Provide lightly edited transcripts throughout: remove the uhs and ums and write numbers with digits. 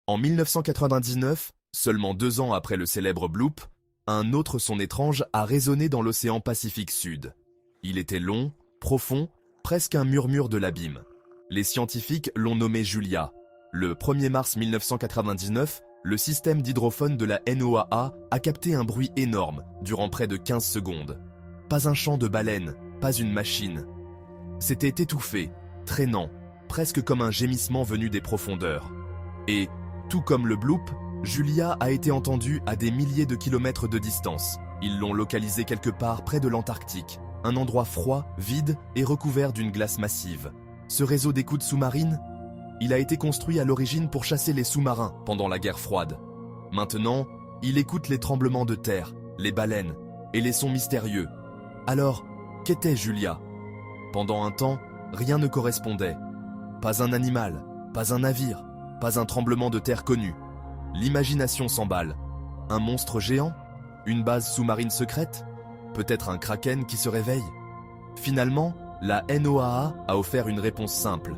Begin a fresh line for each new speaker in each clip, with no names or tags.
En 1999, seulement 2 ans après le célèbre bloop, un autre son étrange a résonné dans l'océan Pacifique Sud. Il était long, profond, presque un murmure de l'abîme. Les scientifiques l'ont nommé Julia. Le 1er mars 1999, le système d'hydrophone de la NOAA a capté un bruit énorme, durant près de 15 secondes. Pas un chant de baleine, pas une machine. C'était étouffé, traînant, presque comme un gémissement venu des profondeurs. Et, tout comme le bloop, Julia a été entendue à des milliers de kilomètres de distance. Ils l'ont localisée quelque part près de l'Antarctique, un endroit froid, vide et recouvert d'une glace massive. Ce réseau d'écoute sous-marine, il a été construit à l'origine pour chasser les sous-marins pendant la guerre froide. Maintenant, il écoute les tremblements de terre, les baleines et les sons mystérieux. Alors, qu'était Julia? Pendant un temps, rien ne correspondait. Pas un animal, pas un navire, pas un tremblement de terre connu. L'imagination s'emballe. Un monstre géant? Une base sous-marine secrète? Peut-être un kraken qui se réveille? Finalement, la NOAA a offert une réponse simple.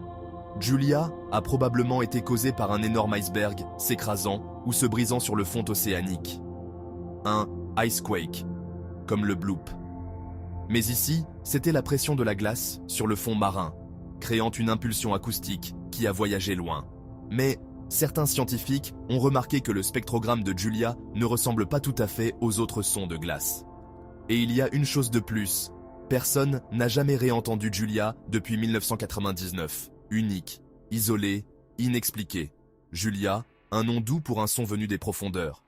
Julia a probablement été causée par un énorme iceberg s'écrasant ou se brisant sur le fond océanique. Un icequake, comme le bloop. Mais ici, c'était la pression de la glace sur le fond marin, créant une impulsion acoustique qui a voyagé loin. Mais certains scientifiques ont remarqué que le spectrogramme de Julia ne ressemble pas tout à fait aux autres sons de glace. Et il y a une chose de plus, personne n'a jamais réentendu Julia depuis 1999. Unique, isolé, inexpliqué. Julia, un nom doux pour un son venu des profondeurs.